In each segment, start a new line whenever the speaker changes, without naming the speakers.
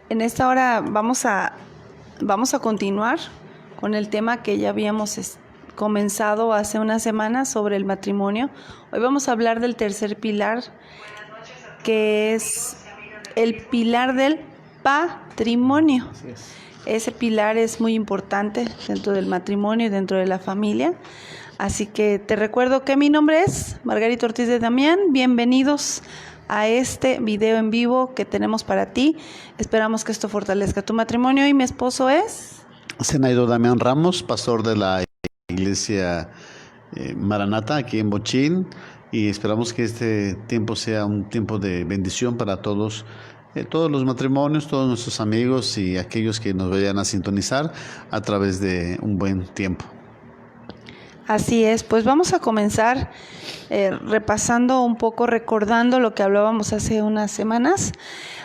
En esta hora vamos a continuar con el tema que ya habíamos comenzado hace unas semanas sobre el matrimonio. Hoy vamos a hablar del tercer pilar, que es el pilar del patrimonio. Ese pilar es muy importante dentro del matrimonio y dentro de la familia. Así que te recuerdo que mi nombre es Margarita Ortiz de Damián. Bienvenidos a este video en vivo que tenemos para ti. Esperamos que esto fortalezca tu matrimonio. Y mi esposo es
Zenaido Damián Ramos, pastor de la iglesia Maranata aquí en Bochín, y esperamos que este tiempo sea un tiempo de bendición para todos los matrimonios, todos nuestros amigos y aquellos que nos vayan a sintonizar a través de un buen tiempo.
Así es, pues vamos a comenzar repasando un poco, recordando lo que hablábamos hace unas semanas.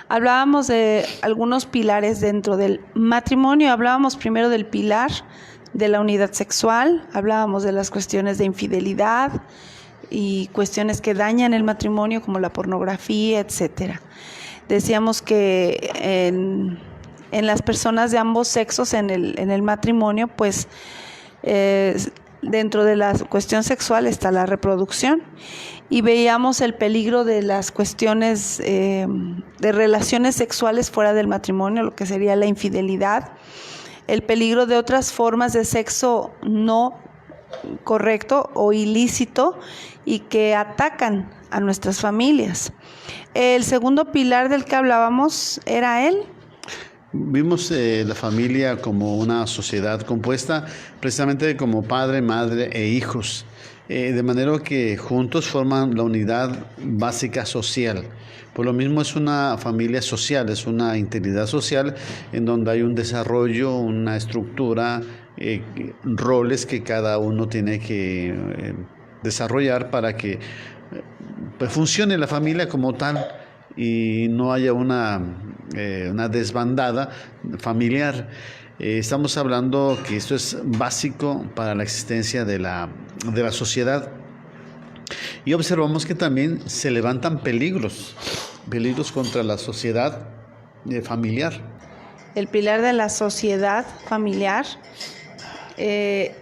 Hablábamos de algunos pilares dentro del matrimonio. Hablábamos primero del pilar de la unidad sexual, hablábamos de las cuestiones de infidelidad y cuestiones que dañan el matrimonio como la pornografía, etcétera. Decíamos que en las personas de ambos sexos en el matrimonio, pues dentro de la cuestión sexual está la reproducción, y veíamos el peligro de las cuestiones de relaciones sexuales fuera del matrimonio, lo que sería la infidelidad, el peligro de otras formas de sexo no correcto o ilícito y que atacan a nuestras familias. El segundo pilar del que hablábamos era
Vimos la familia como una sociedad compuesta precisamente como padre, madre e hijos, de manera que juntos forman la unidad básica social. Por lo mismo es una familia social, es una integridad social en donde hay un desarrollo, una estructura, roles que cada uno tiene que desarrollar para que pues funcione la familia como tal y no haya una desbandada familiar. Estamos hablando que esto es básico para la existencia de la sociedad. Y observamos que también se levantan peligros contra la sociedad familiar.
el pilar de la sociedad familiar, que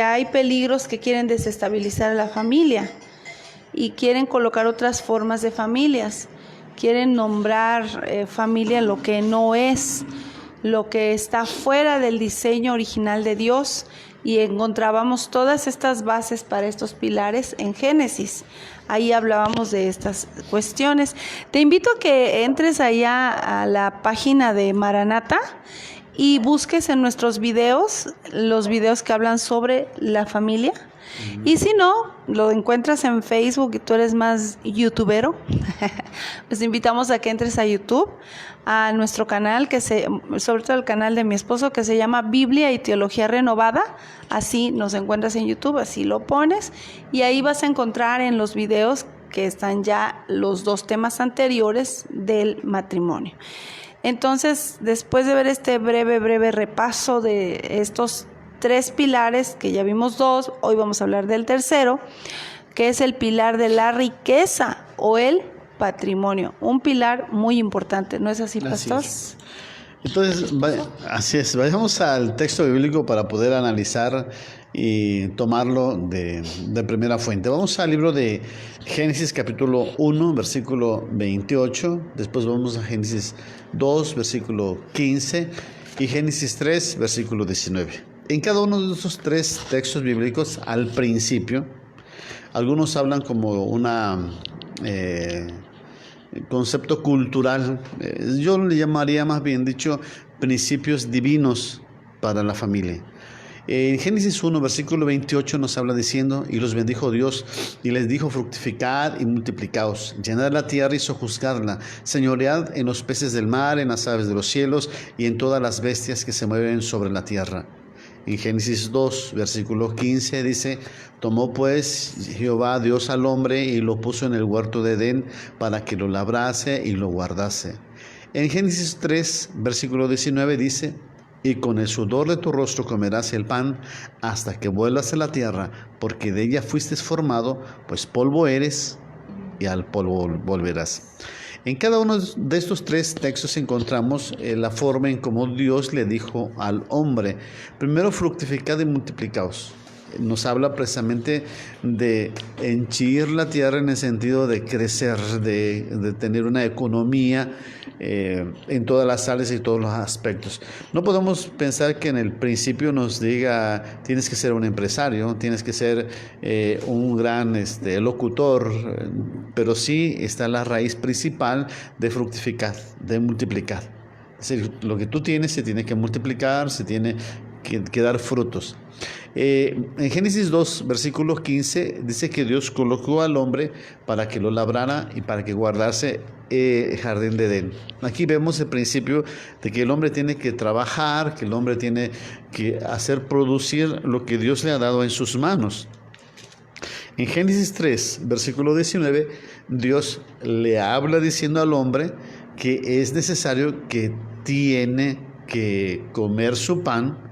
hay peligros que quieren desestabilizar a la familia y quieren colocar otras formas de familias, quieren nombrar familia lo que no es, lo que está fuera del diseño original de Dios, y encontrábamos todas estas bases para estos pilares en Génesis. Ahí hablábamos de estas cuestiones. Te invito a que entres allá a la página de Maranata y busques en nuestros videos, los videos que hablan sobre la familia. Y si no, lo encuentras en Facebook y tú eres más youtubero, pues invitamos a que entres a YouTube, a nuestro canal, sobre todo el canal de mi esposo, que se llama Biblia y Teología Renovada. Así nos encuentras en YouTube, así lo pones, y ahí vas a encontrar en los videos que están ya los dos temas anteriores del matrimonio. Entonces, después de ver este breve repaso de estos tres pilares, que ya vimos dos, hoy vamos a hablar del tercero, que es el pilar de la riqueza o el patrimonio. Un pilar muy importante, ¿no es así, pastor?
Así es. Entonces, así es. Vayamos al texto bíblico para poder analizar y tomarlo de primera fuente. Vamos al libro de Génesis capítulo 1, versículo 28. Después vamos a Génesis 2, versículo 15 y Génesis 3, versículo 19. En cada uno de esos tres textos bíblicos, al principio, algunos hablan como una concepto cultural. Yo le llamaría más bien dicho principios divinos para la familia. En Génesis 1, versículo 28 nos habla diciendo: y los bendijo Dios y les dijo: fructificad y multiplicaos, llenad la tierra y sojuzgadla, señoread en los peces del mar, en las aves de los cielos y en todas las bestias que se mueven sobre la tierra. En Génesis 2, versículo 15 dice: tomó pues Jehová Dios al hombre y lo puso en el huerto de Edén para que lo labrase y lo guardase. En Génesis 3, versículo 19 dice: y con el sudor de tu rostro comerás el pan hasta que vuelvas a la tierra, porque de ella fuiste formado, pues polvo eres y al polvo volverás. En cada uno de estos tres textos encontramos la forma en cómo Dios le dijo al hombre. Primero, fructificad y multiplicaos. Nos habla precisamente de henchir la tierra en el sentido de crecer, de tener una economía en todas las áreas y todos los aspectos. No podemos pensar que en el principio nos diga tienes que ser un empresario, tienes que ser un gran locutor, pero sí está la raíz principal de fructificar, de multiplicar. Es decir, lo que tú tienes se tiene que multiplicar, se tiene que dar frutos. En Génesis 2, versículo 15, dice que Dios colocó al hombre para que lo labrara y para que guardase el jardín de Edén. Aquí vemos el principio de que el hombre tiene que trabajar, que el hombre tiene que hacer producir lo que Dios le ha dado en sus manos. En Génesis 3, versículo 19, Dios le habla diciendo al hombre que es necesario, que tiene que comer su pan,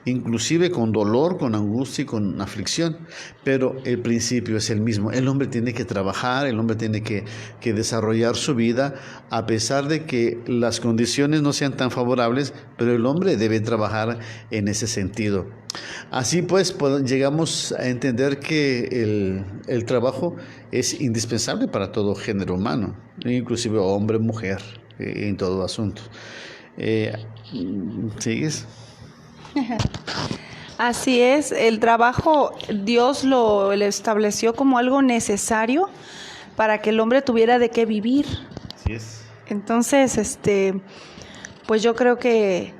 inclusive con dolor, con angustia y con aflicción, pero el principio es el mismo. El hombre tiene que trabajar, el hombre tiene que desarrollar su vida, a pesar de que las condiciones no sean tan favorables, pero el hombre debe trabajar en ese sentido. Así pues, llegamos a entender que el trabajo es indispensable para todo género humano, inclusive hombre, mujer, en todo asunto. ¿Sigues?
Así es, el trabajo Dios lo estableció como algo necesario para que el hombre tuviera de qué vivir.
Así es.
Entonces, pues yo creo que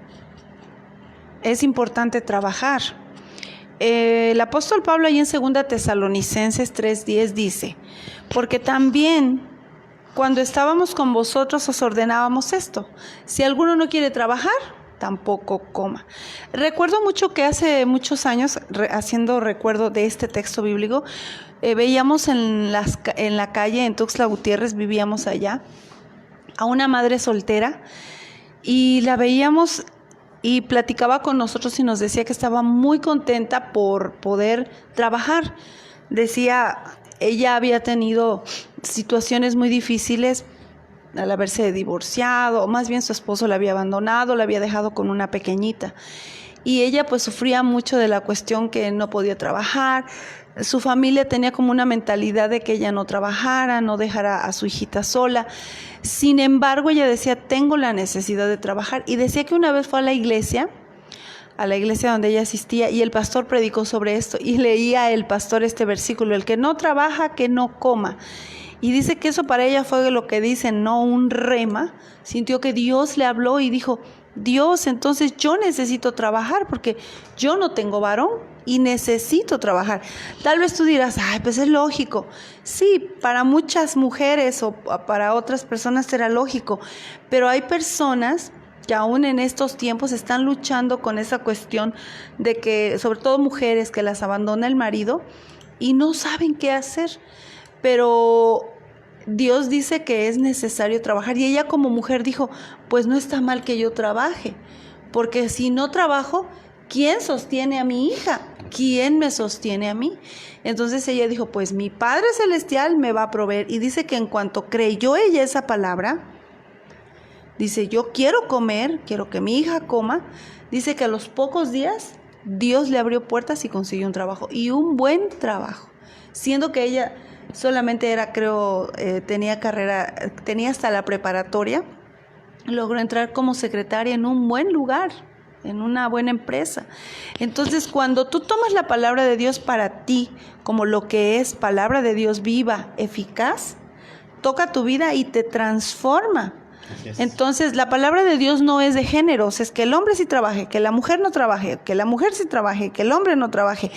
es importante trabajar. El apóstol Pablo ahí en 2 Tesalonicenses 3:10 dice: porque también cuando estábamos con vosotros os ordenábamos esto: si alguno no quiere trabajar, tampoco coma. Recuerdo mucho que hace muchos años, haciendo recuerdo de este texto bíblico, veíamos en la calle, en Tuxtla Gutiérrez, vivíamos allá, a una madre soltera, y la veíamos y platicaba con nosotros y nos decía que estaba muy contenta por poder trabajar. Decía, ella había tenido situaciones muy difíciles al haberse divorciado, o más bien su esposo la había abandonado, la había dejado con una pequeñita, y ella pues sufría mucho de la cuestión que no podía trabajar. Su familia tenía como una mentalidad de que ella no trabajara, no dejara a su hijita sola. Sin embargo, ella decía, tengo la necesidad de trabajar, y decía que una vez fue a la iglesia donde ella asistía, y el pastor predicó sobre esto, y leía el pastor este versículo: el que no trabaja, que no coma. Y dice que eso para ella fue lo que dicen, no un rema. Sintió que Dios le habló y dijo: Dios, entonces yo necesito trabajar porque yo no tengo varón y necesito trabajar. Tal vez tú dirás, ay, pues es lógico. Sí, para muchas mujeres o para otras personas será lógico, pero hay personas que aún en estos tiempos están luchando con esa cuestión de que, sobre todo mujeres, que las abandona el marido y no saben qué hacer. Pero Dios dice que es necesario trabajar, y ella como mujer dijo, pues no está mal que yo trabaje, porque si no trabajo, ¿quién sostiene a mi hija? ¿Quién me sostiene a mí? Entonces ella dijo, pues mi Padre Celestial me va a proveer. Y dice que en cuanto creyó ella esa palabra, dice, yo quiero comer, quiero que mi hija coma. Dice que a los pocos días Dios le abrió puertas y consiguió un trabajo, y un buen trabajo, siendo que ella solamente era, creo, tenía hasta la preparatoria. Logró entrar como secretaria en un buen lugar, en una buena empresa. Entonces, cuando tú tomas la palabra de Dios para ti como lo que es palabra de Dios viva, eficaz, toca tu vida y te transforma. Entonces, la palabra de Dios no es de géneros, es que el hombre sí trabaje, que la mujer no trabaje, que la mujer sí trabaje, que el hombre no trabaje.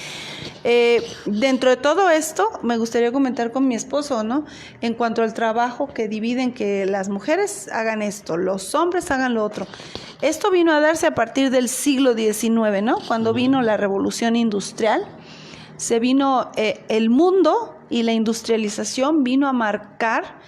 Dentro de todo esto, me gustaría comentar con mi esposo, ¿no? En cuanto al trabajo que dividen, que las mujeres hagan esto, los hombres hagan lo otro. Esto vino a darse a partir del siglo XIX, ¿no? Cuando vino la revolución industrial, se vino el mundo, y la industrialización vino a marcar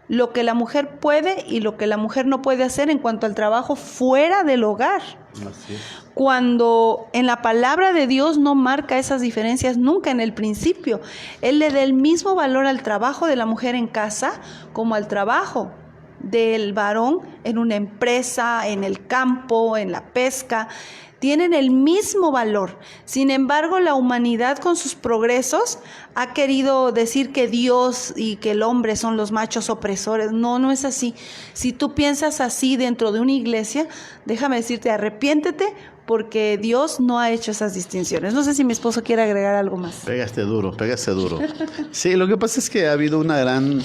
lo que la mujer puede y lo que la mujer no puede hacer en cuanto al trabajo fuera del hogar.
Así es.
Cuando en la palabra de Dios no marca esas diferencias nunca en el principio. Él le da el mismo valor al trabajo de la mujer en casa como al trabajo del varón en una empresa, en el campo, en la pesca, tienen el mismo valor. Sin embargo, la humanidad con sus progresos ha querido decir que Dios y que el hombre son los machos opresores. No, no es así. Si tú piensas así dentro de una iglesia, déjame decirte, arrepiéntete, porque Dios no ha hecho esas distinciones. No sé si mi esposo quiere agregar algo más.
Pégaste duro, pégaste duro. Sí, lo que pasa es que ha habido una gran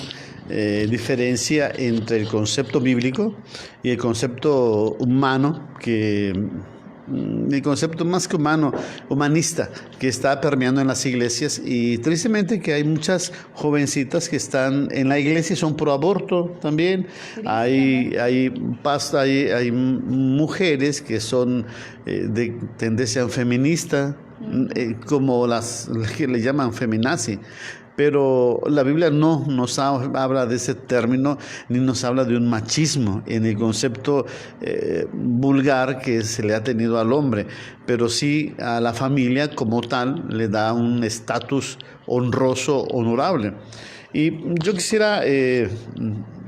diferencia entre el concepto bíblico y el concepto humano, el concepto más que humano, humanista, que está permeando en las iglesias, y tristemente que hay muchas jovencitas que están en la iglesia y son pro aborto también. Hay mujeres que son de tendencia feminista, como las que le llaman feminazi. Pero la Biblia no nos habla de ese término, ni nos habla de un machismo en el concepto vulgar que se le ha tenido al hombre, pero sí a la familia como tal le da un estatus honroso, honorable. Y yo quisiera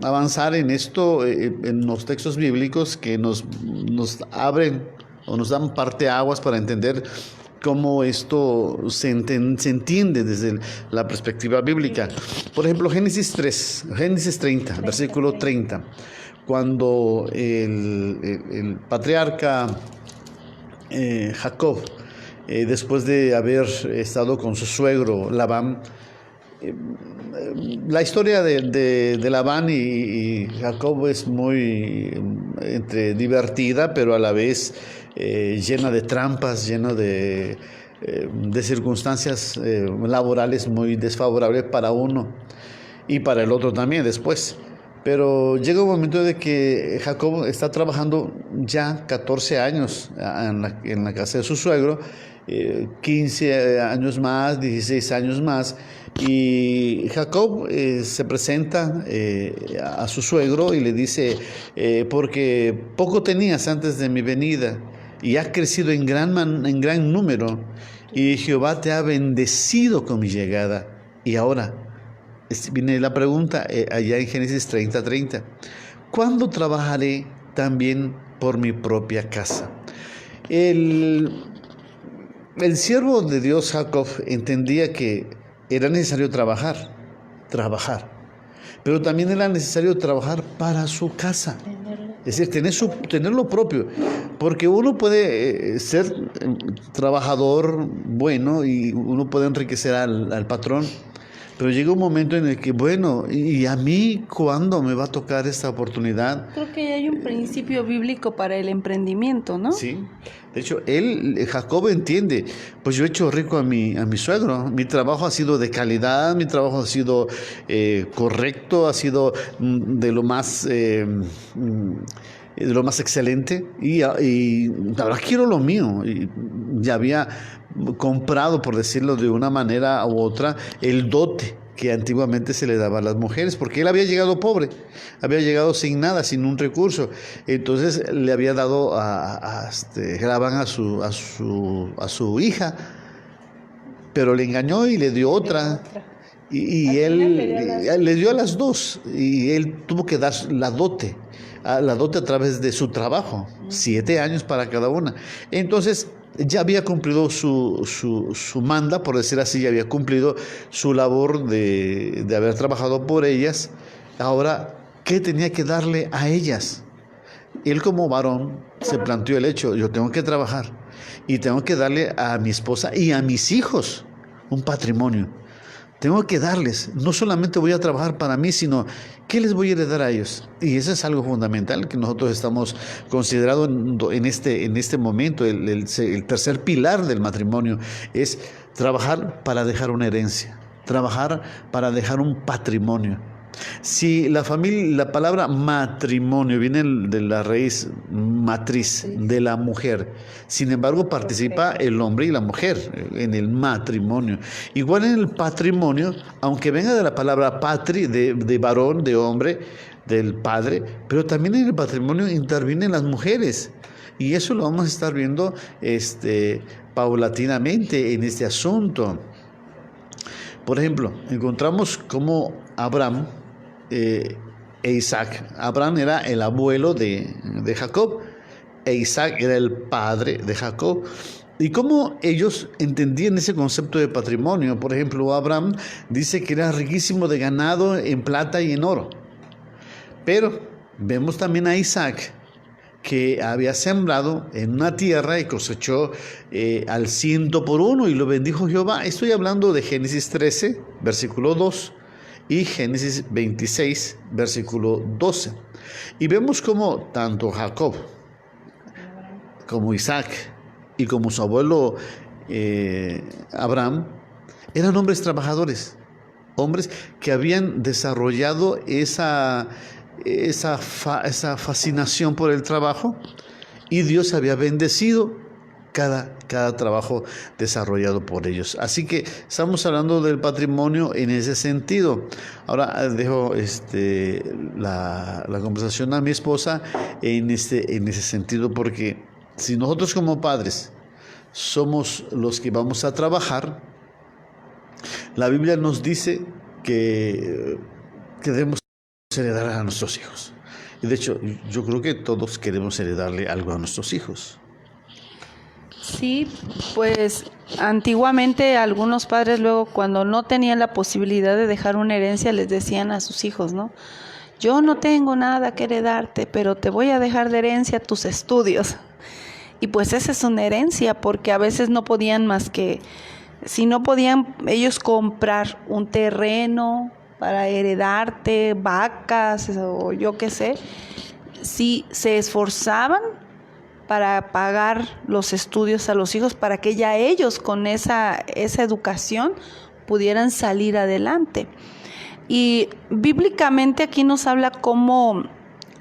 avanzar en esto, en los textos bíblicos que nos abren o nos dan parteaguas para entender cómo esto se entiende desde la perspectiva bíblica. Por ejemplo, Génesis 30, versículo 30, cuando el patriarca Jacob, después de haber estado con su suegro Labán, la historia de Labán y Jacob es muy divertida, pero a la vez llena de trampas, llena de circunstancias laborales muy desfavorables para uno y para el otro también después. Pero llega un momento de que Jacob está trabajando ya 14 años en la casa de su suegro, 15 años más, 16 años más, y Jacob se presenta a su suegro y le dice, porque poco tenías antes de mi venida y has crecido en gran número, y Jehová te ha bendecido con mi llegada. Y ahora viene la pregunta allá en Génesis 30:30. ¿Cuándo trabajaré también por mi propia casa? El siervo de Dios Jacob entendía que era necesario trabajar, pero también era necesario trabajar para su casa. Es decir, tener lo propio, porque uno puede ser trabajador bueno y uno puede enriquecer al patrón, pero llega un momento en el que, bueno, ¿y a mí cuándo me va a tocar esta oportunidad?
Creo que hay un principio bíblico para el emprendimiento, ¿no?
Sí. De hecho, Jacob entiende, pues yo he hecho rico a mi suegro, mi trabajo ha sido de calidad, mi trabajo ha sido correcto, ha sido de lo más excelente, y ahora quiero lo mío. Y ya había comprado, por decirlo de una manera u otra, el dote que antiguamente se le daba a las mujeres, porque él había llegado pobre, había llegado sin nada, sin un recurso. Entonces le había dado a Labán a su hija, pero le engañó y le dio otra. Y él le dio a las dos, y él tuvo que dar la dote a través de su trabajo, 7 años para cada una. Entonces ya había cumplido su manda, por decir así, ya había cumplido su labor de haber trabajado por ellas. Ahora, ¿qué tenía que darle a ellas? Él como varón se planteó el hecho, yo tengo que trabajar y tengo que darle a mi esposa y a mis hijos un patrimonio. Tengo que darles, no solamente voy a trabajar para mí, sino ¿qué les voy a heredar a ellos? Y eso es algo fundamental que nosotros estamos considerando en este momento. El tercer pilar del matrimonio es trabajar para dejar una herencia, trabajar para dejar un patrimonio. Si la palabra matrimonio viene de la raíz matriz de la mujer, sin embargo participa el hombre y la mujer en el matrimonio. Igual en el patrimonio, aunque venga de la palabra patri, de varón, de hombre, del padre, pero también en el patrimonio intervienen las mujeres. Y eso lo vamos a estar viendo paulatinamente en este asunto. Por ejemplo, encontramos cómo Abraham e Isaac. Abraham era el abuelo de Jacob e Isaac era el padre de Jacob. ¿Y cómo ellos entendían ese concepto de patrimonio? Por ejemplo, Abraham dice que era riquísimo de ganado en plata y en oro. Pero vemos también a Isaac, que había sembrado en una tierra y cosechó al 100 por 1 y lo bendijo Jehová. Estoy hablando de Génesis 13, versículo 2 y Génesis 26, versículo 12. Y vemos como tanto Jacob como Isaac y como su abuelo Abraham eran hombres trabajadores, hombres que habían desarrollado esa fascinación por el trabajo, y Dios había bendecido cada trabajo desarrollado por ellos. Así que estamos hablando del patrimonio en ese sentido. Ahora dejo la conversación a mi esposa en ese sentido, porque si nosotros como padres somos los que vamos a trabajar, la Biblia nos dice que debemos heredar a nuestros hijos. Y de hecho, yo creo que todos queremos heredarle algo a nuestros hijos.
Sí, pues antiguamente algunos padres luego, cuando no tenían la posibilidad de dejar una herencia, les decían a sus hijos, ¿no? Yo no tengo nada que heredarte, pero te voy a dejar de herencia tus estudios. Y pues esa es una herencia, porque a veces no podían más que, si no podían ellos comprar un terreno para heredarte, vacas o yo qué sé, si se esforzaban para pagar los estudios a los hijos, para que ya ellos con esa educación pudieran salir adelante. Y bíblicamente aquí nos habla cómo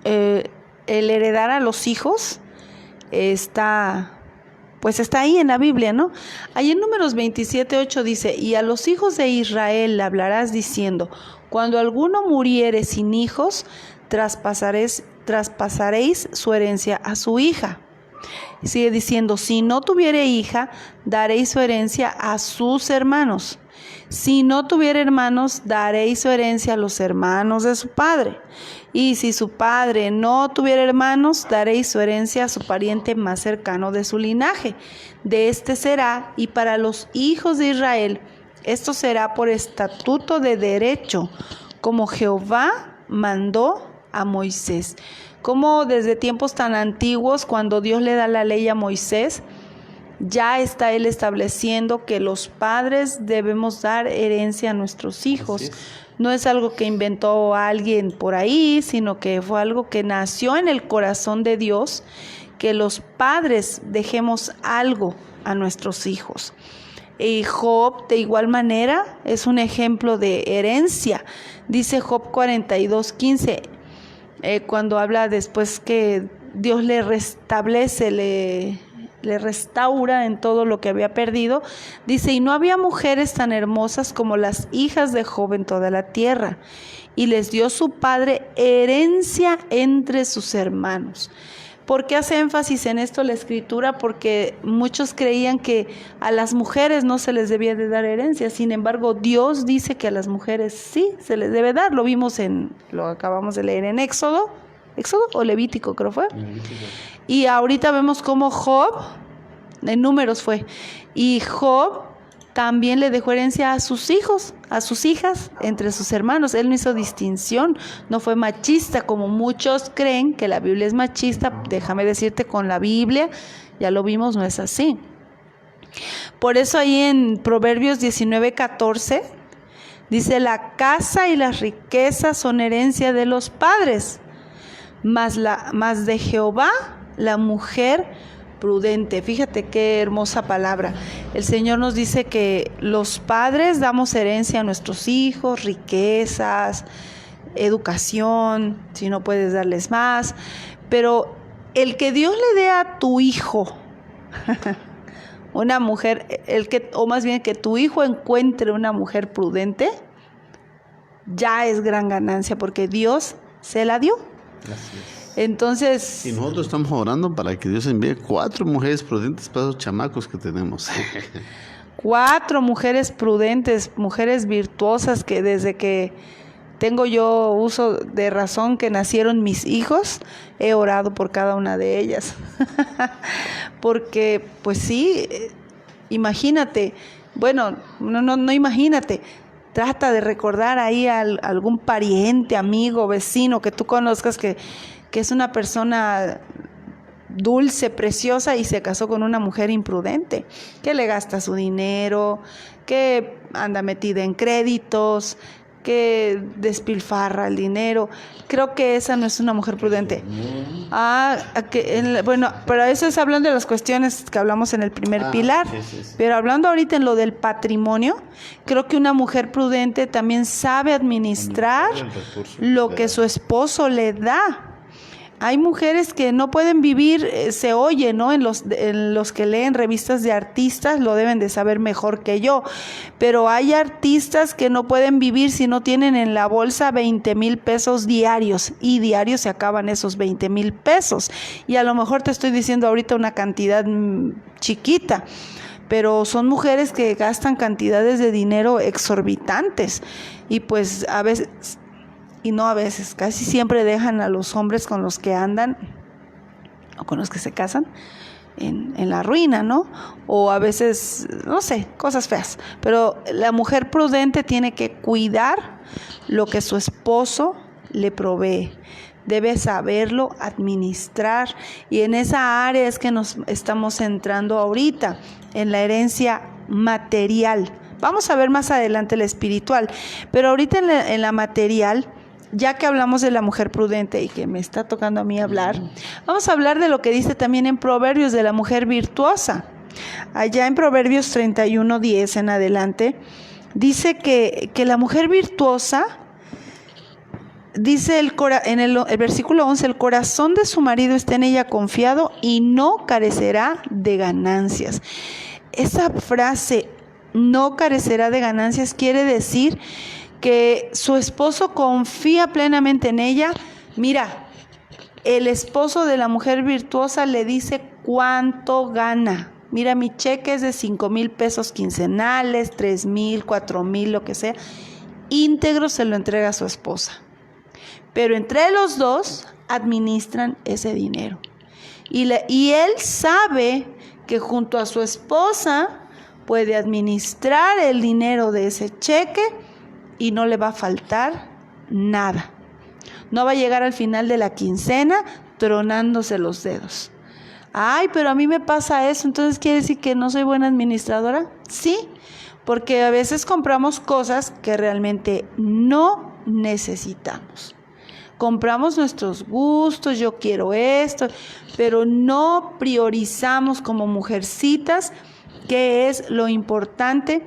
el heredar a los hijos está ahí en la Biblia, ¿no? Ahí en Números 27:8 dice: y a los hijos de Israel hablarás diciendo, cuando alguno muriere sin hijos, traspasaréis su herencia a su hija. Sigue diciendo: si no tuviere hija, daréis su herencia a sus hermanos. Si no tuviere hermanos, daréis su herencia a los hermanos de su padre. Y si su padre no tuviera hermanos, daréis su herencia a su pariente más cercano de su linaje. De este será, y para los hijos de Israel, esto será por estatuto de derecho, como Jehová mandó a Moisés. Como desde tiempos tan antiguos, cuando Dios le da la ley a Moisés, ya está él estableciendo que los padres debemos dar herencia a nuestros hijos. No es algo que inventó alguien por ahí, sino que fue algo que nació en el corazón de Dios, que los padres dejemos algo a nuestros hijos. Y Job, de igual manera, es un ejemplo de herencia. Dice Job 42:15, cuando habla después que Dios le restablece, le restaura en todo lo que había perdido. Dice: y no había mujeres tan hermosas como las hijas de Job en toda la tierra, y les dio su padre herencia entre sus hermanos. ¿Por qué hace énfasis en esto la Escritura? Porque muchos creían que a las mujeres no se les debía de dar herencia. Sin embargo, Dios dice que a las mujeres sí se les debe dar. Lo acabamos de leer en Éxodo o Levítico, creo fue. Levítico. Y ahorita vemos cómo Job, en Números fue, y Job también le dejó herencia a sus hijos, a sus hijas, entre sus hermanos. Él no hizo distinción, no fue machista, como muchos creen que la Biblia es machista. Déjame decirte, con la Biblia, ya lo vimos, no es así. Por eso ahí en Proverbios 19:14, dice: la casa y las riquezas son herencia de los padres, mas de Jehová la mujer prudente. Fíjate qué hermosa palabra. El Señor nos dice que los padres damos herencia a nuestros hijos, riquezas, educación, si no puedes darles más, pero el que Dios le dé a tu hijo una mujer, o más bien que tu hijo encuentre una mujer prudente, ya es gran ganancia, porque Dios se la dio. Gracias. Entonces,
y nosotros estamos orando para que Dios envíe 4 mujeres prudentes para esos chamacos que tenemos.
4 mujeres prudentes, mujeres virtuosas, que desde que tengo yo uso de razón que nacieron mis hijos, he orado por cada una de ellas. Porque, pues sí, imagínate, bueno, no imagínate, trata de recordar ahí a algún pariente, amigo, vecino que tú conozcas que es una persona dulce, preciosa y se casó con una mujer imprudente, que le gasta su dinero, que anda metida en créditos, que despilfarra el dinero. Creo que esa no es una mujer prudente. Bueno, pero eso es hablando de las cuestiones que hablamos en el primer pilar. Sí. Pero hablando ahorita en lo del patrimonio, creo que una mujer prudente también sabe administrar lo que su esposo le da. Hay mujeres que no pueden vivir, se oye, ¿no? En los que leen revistas de artistas, lo deben de saber mejor que yo, pero hay artistas que no pueden vivir si no tienen en la bolsa 20,000 pesos diarios, y diarios se acaban esos 20,000 pesos, y a lo mejor te estoy diciendo ahorita una cantidad chiquita, pero son mujeres que gastan cantidades de dinero exorbitantes, y pues a veces... Y no a veces, casi siempre dejan a los hombres con los que andan o con los que se casan en la ruina, ¿no? O a veces, no sé, cosas feas. Pero la mujer prudente tiene que cuidar lo que su esposo le provee. Debe saberlo administrar. Y en esa área es que nos estamos centrando ahorita, en la herencia material. Vamos a ver más adelante la espiritual. Pero ahorita en la material... Ya que hablamos de la mujer prudente y que me está tocando a mí hablar, vamos a hablar de lo que dice también en Proverbios de la mujer virtuosa. Allá en Proverbios 31:10 en adelante, dice que la mujer virtuosa, dice en el versículo 11, el corazón de su marido está en ella confiado y no carecerá de ganancias. Esa frase, no carecerá de ganancias, quiere decir que su esposo confía plenamente en ella. Mira, el esposo de la mujer virtuosa le dice cuánto gana. Mira, mi cheque es de 5,000 pesos quincenales, 3,000, 4,000, lo que sea. Íntegro se lo entrega a su esposa. Pero entre los dos administran ese dinero. Y él sabe que junto a su esposa puede administrar el dinero de ese cheque y no le va a faltar nada. No va a llegar al final de la quincena tronándose los dedos. Ay, pero a mí me pasa eso, entonces ¿quiere decir que no soy buena administradora? Sí, porque a veces compramos cosas que realmente no necesitamos. Compramos nuestros gustos, yo quiero esto, pero no priorizamos como mujercitas qué es lo importante,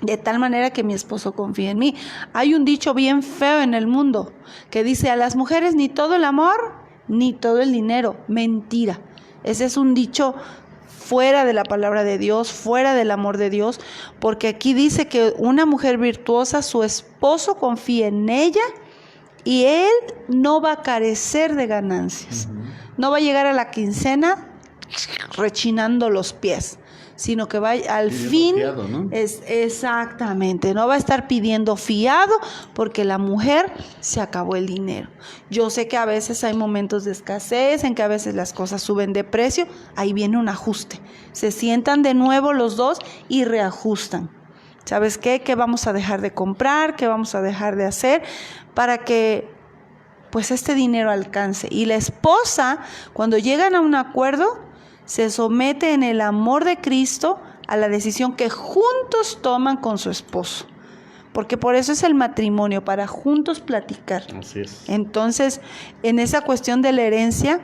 de tal manera que mi esposo confíe en mí. Hay un dicho bien feo en el mundo que dice: a las mujeres ni todo el amor ni todo el dinero. Mentira. Ese es un dicho fuera de la palabra de Dios, fuera del amor de Dios, porque aquí dice que una mujer virtuosa, su esposo confía en ella y él no va a carecer de ganancias. No va a llegar a la quincena rechinando los pies, sino que va al fin, fiado, ¿no? Exactamente, no va a estar pidiendo fiado porque la mujer se acabó el dinero. Yo sé que a veces hay momentos de escasez, en que a veces las cosas suben de precio, ahí viene un ajuste. Se sientan de nuevo los dos y reajustan. ¿Sabes qué? ¿Qué vamos a dejar de comprar? ¿Qué vamos a dejar de hacer? Para que pues este dinero alcance. Y la esposa, cuando llegan a un acuerdo, se somete en el amor de Cristo a la decisión que juntos toman con su esposo. Porque por eso es el matrimonio, para juntos platicar.
Así es.
Entonces, en esa cuestión de la herencia,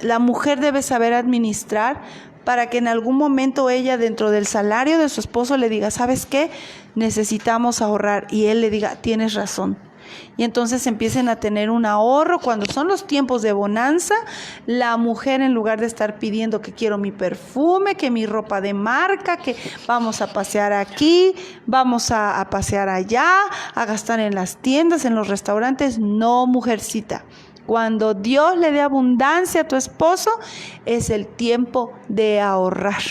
la mujer debe saber administrar para que en algún momento ella, dentro del salario de su esposo, le diga: ¿sabes qué? Necesitamos ahorrar. Y él le diga: tienes razón. Y entonces empiecen a tener un ahorro. Cuando son los tiempos de bonanza, la mujer, en lugar de estar pidiendo que quiero mi perfume, que mi ropa de marca, que vamos a pasear aquí, vamos a pasear allá, a gastar en las tiendas, en los restaurantes, no, mujercita. Cuando Dios le dé abundancia a tu esposo, es el tiempo de ahorrar.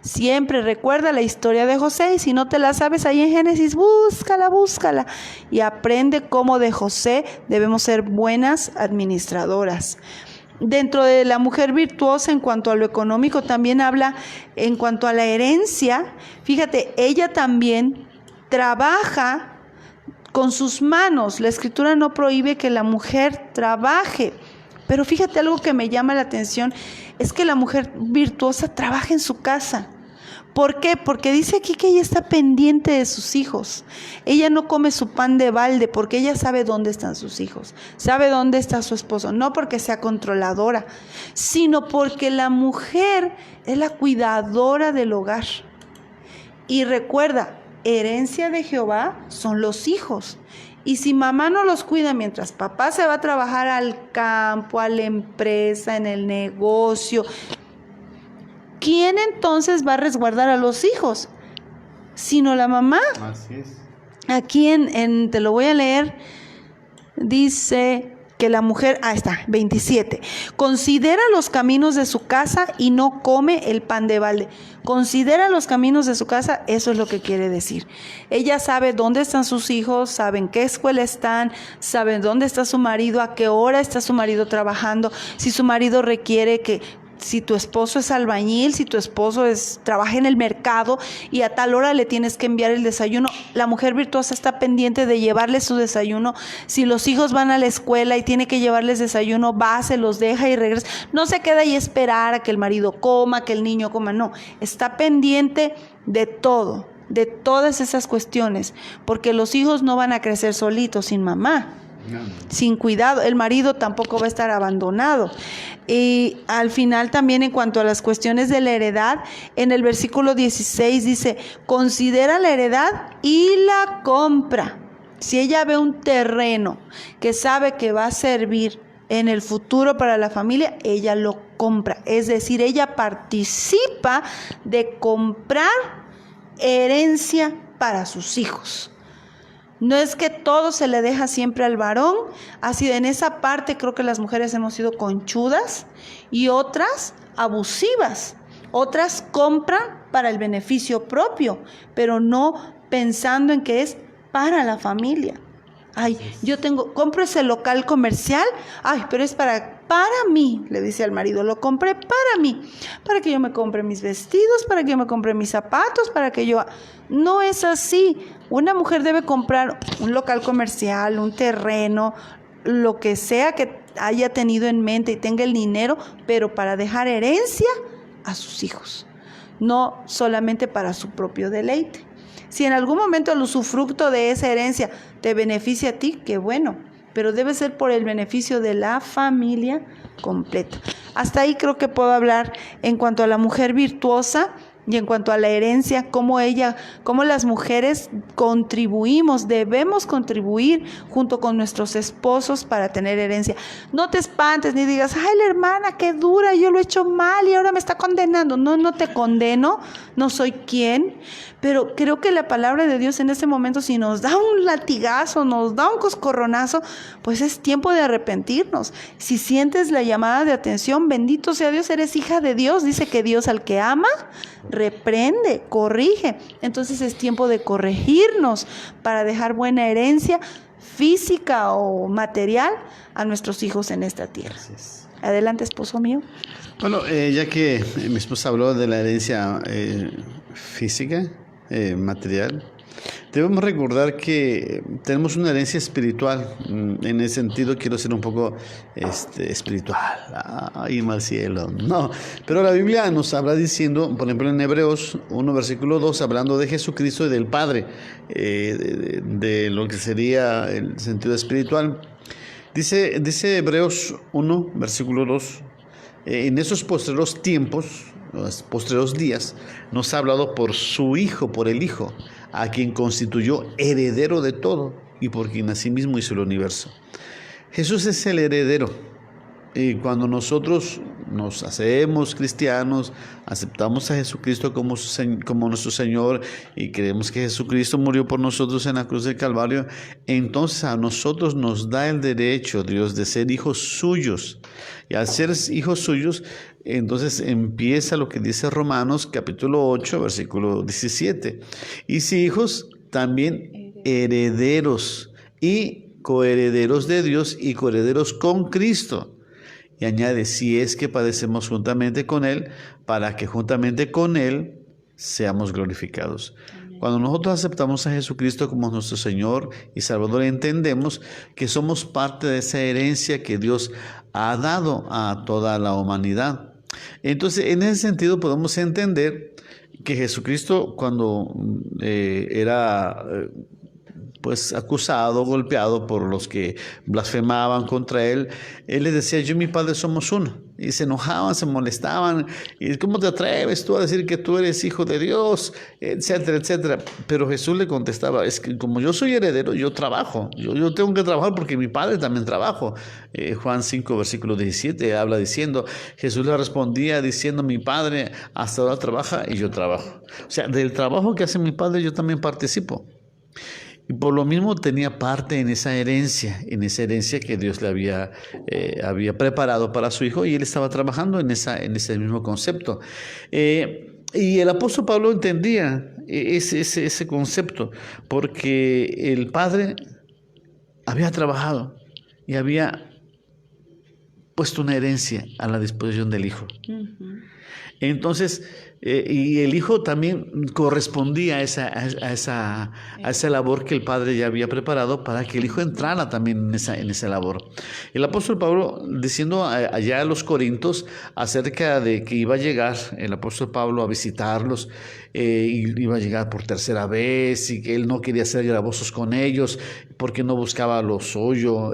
Siempre recuerda la historia de José, y si no te la sabes ahí en Génesis, búscala y aprende cómo de José debemos ser buenas administradoras. Dentro de la mujer virtuosa, en cuanto a lo económico, también habla en cuanto a la herencia. Fíjate, ella también trabaja con sus manos. La Escritura no prohíbe que la mujer trabaje, pero fíjate, algo que me llama la atención es que la mujer virtuosa trabaja en su casa. ¿Por qué? Porque dice aquí que ella está pendiente de sus hijos. Ella no come su pan de balde porque ella sabe dónde están sus hijos, sabe dónde está su esposo, no porque sea controladora, sino porque la mujer es la cuidadora del hogar. Y recuerda, herencia de Jehová son los hijos. Y si mamá no los cuida mientras papá se va a trabajar al campo, a la empresa, en el negocio, ¿quién entonces va a resguardar a los hijos? Sino la mamá.
Así es.
Aquí te lo voy a leer, dice que la mujer, está, 27, considera los caminos de su casa y no come el pan de balde. Considera los caminos de su casa, eso es lo que quiere decir. Ella sabe dónde están sus hijos, sabe en qué escuela están, sabe dónde está su marido, a qué hora está su marido trabajando, si su marido requiere si tu esposo es albañil, si tu esposo trabaja en el mercado y a tal hora le tienes que enviar el desayuno, la mujer virtuosa está pendiente de llevarle su desayuno. Si los hijos van a la escuela y tiene que llevarles desayuno, va, se los deja y regresa. No se queda ahí a esperar a que el marido coma, que el niño coma, no. Está pendiente de todo, de todas esas cuestiones, porque los hijos no van a crecer solitos sin mamá. Sin cuidado, el marido tampoco va a estar abandonado. Y al final también, en cuanto a las cuestiones de la heredad, en el versículo 16 dice: considera la heredad y la compra. Si ella ve un terreno que sabe que va a servir en el futuro para la familia, ella lo compra. Es decir, ella participa de comprar herencia para sus hijos. No es que todo se le deja siempre al varón. Así, en esa parte creo que las mujeres hemos sido conchudas y otras abusivas. Otras compran para el beneficio propio, pero no pensando en que es para la familia. Ay, compro ese local comercial, pero es para mí, le dice al marido, lo compré para mí, para que yo me compre mis vestidos, para que yo me compre mis zapatos, No es así. Una mujer debe comprar un local comercial, un terreno, lo que sea que haya tenido en mente y tenga el dinero, pero para dejar herencia a sus hijos, no solamente para su propio deleite. Si en algún momento el usufructo de esa herencia te beneficia a ti, qué bueno, pero debe ser por el beneficio de la familia completa. Hasta ahí creo que puedo hablar en cuanto a la mujer virtuosa y en cuanto a la herencia, cómo las mujeres debemos contribuir junto con nuestros esposos para tener herencia. No te espantes ni digas: ay, la hermana, qué dura, yo lo he hecho mal y ahora me está condenando. No te condeno, no soy quien, pero creo que la palabra de Dios en este momento, si nos da un latigazo, nos da un coscorronazo, pues es tiempo de arrepentirnos. Si sientes la llamada de atención, bendito sea Dios, eres hija de Dios. Dice que Dios al que ama, reprende, corrige. Entonces es tiempo de corregirnos para dejar buena herencia física o material a nuestros hijos en esta tierra. Gracias. Adelante, esposo mío.
Bueno, ya que mi esposa habló de la herencia física, material, debemos recordar que tenemos una herencia espiritual. En ese sentido quiero ser un poco espiritual, irme al cielo. No, pero la Biblia nos habla diciendo, por ejemplo en Hebreos 1 versículo 2, hablando de Jesucristo y del Padre, de lo que sería el sentido espiritual. Dice Hebreos 1 versículo 2, en esos postreros tiempos, los postreros días, nos ha hablado por su Hijo, por el Hijo, a quien constituyó heredero de todo y por quien asimismo hizo el universo. Jesús es el heredero. Y cuando nosotros nos hacemos cristianos, aceptamos a Jesucristo como nuestro Señor y creemos que Jesucristo murió por nosotros en la cruz del Calvario, entonces a nosotros nos da el derecho, Dios, de ser hijos suyos. Y al ser hijos suyos, entonces empieza lo que dice Romanos capítulo 8, versículo 17. Y si hijos, también herederos y coherederos de Dios y coherederos con Cristo. Y añade, si es que padecemos juntamente con Él, para que juntamente con Él seamos glorificados. Cuando nosotros aceptamos a Jesucristo como nuestro Señor y Salvador, entendemos que somos parte de esa herencia que Dios ha dado a toda la humanidad. Entonces, en ese sentido podemos entender que Jesucristo, cuando era pues acusado, golpeado por los que blasfemaban contra él, él les decía, yo y mi Padre somos uno. Y se enojaban, se molestaban. ¿Y cómo te atreves tú a decir que tú eres hijo de Dios? Etcétera, etcétera. Pero Jesús le contestaba, es que como yo soy heredero, yo trabajo. Yo tengo que trabajar porque mi Padre también trabaja. Juan 5, versículo 17, habla diciendo, Jesús le respondía diciendo, mi Padre hasta ahora trabaja y yo trabajo. O sea, del trabajo que hace mi Padre yo también participo. Y por lo mismo tenía parte en esa herencia que Dios le había preparado para su hijo, y él estaba trabajando en ese mismo concepto. Y el apóstol Pablo entendía ese concepto, porque el Padre había trabajado y había puesto una herencia a la disposición del Hijo. Uh-huh. Entonces, y el Hijo también correspondía a esa labor que el Padre ya había preparado para que el Hijo entrara también en esa labor. El apóstol Pablo, diciendo allá a los Corintios acerca de que iba a llegar el apóstol Pablo a visitarlos, y iba a llegar por tercera vez, y que él no quería ser gravosos con ellos porque no buscaba lo suyo,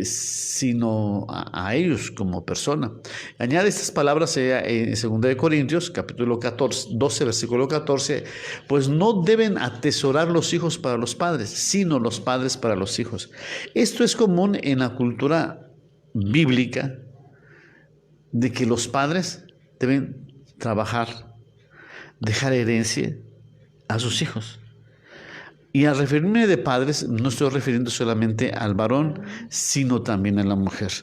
sino a ellos como persona. Añade estas palabras en 2 Corintios capítulo 12, versículo 14, pues no deben atesorar los hijos para los padres, sino los padres para los hijos. Esto es común en la cultura bíblica, de que los padres deben trabajar, dejar herencia a sus hijos. Y al referirme de padres, no estoy refiriendo solamente al varón, sino también a la mujer.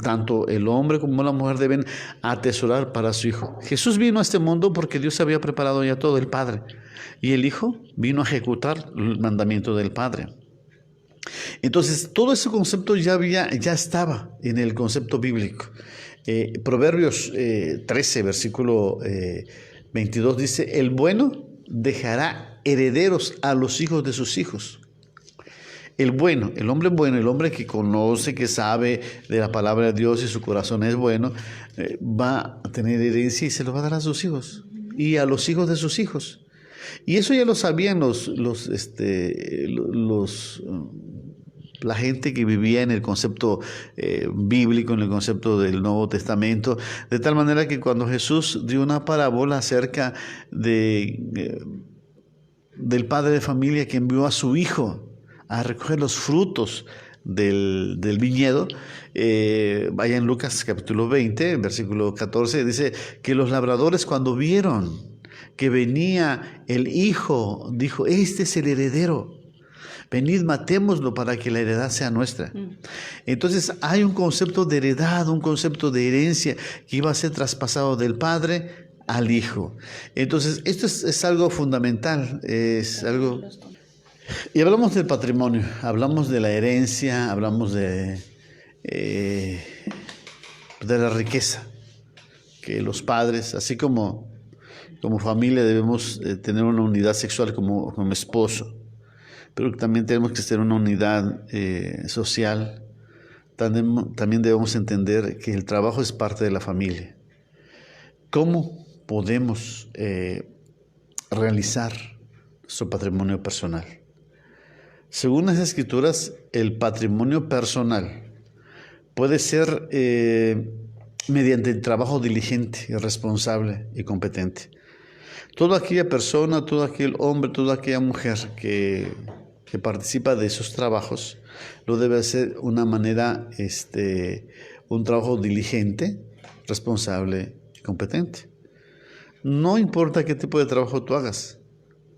Tanto el hombre como la mujer deben atesorar para su hijo. Jesús vino a este mundo porque Dios había preparado ya todo, el Padre. Y el Hijo vino a ejecutar el mandamiento del Padre. Entonces, todo ese concepto ya estaba en el concepto bíblico. Proverbios 13, versículo 22 dice, el bueno dejará herederos a los hijos de sus hijos. El bueno, el hombre que conoce, que sabe de la palabra de Dios y su corazón es bueno, va a tener herencia y se lo va a dar a sus hijos y a los hijos de sus hijos. Y eso ya lo sabían la gente que vivía en el concepto bíblico, en el concepto del Nuevo Testamento, de tal manera que cuando Jesús dio una parábola acerca del padre de familia que envió a su hijo a recoger los frutos del viñedo, vaya en Lucas capítulo 20, versículo 14, dice que los labradores, cuando vieron que venía el hijo, dijo, este es el heredero, venid, matémoslo para que la heredad sea nuestra. Entonces hay un concepto de heredad, un concepto de herencia que iba a ser traspasado del padre al hijo. Entonces esto es algo fundamental, es algo... Y hablamos del patrimonio, hablamos de la herencia, hablamos de la riqueza, que los padres, así como familia, debemos tener una unidad sexual como esposo, pero también tenemos que tener una unidad social. También debemos entender que el trabajo es parte de la familia. ¿Cómo podemos realizar nuestro patrimonio personal? Según las Escrituras, el patrimonio personal puede ser mediante el trabajo diligente, responsable y competente. Toda aquella persona, todo aquel hombre, toda aquella mujer que participa de esos trabajos, lo debe hacer de una manera, un trabajo diligente, responsable y competente. No importa qué tipo de trabajo tú hagas,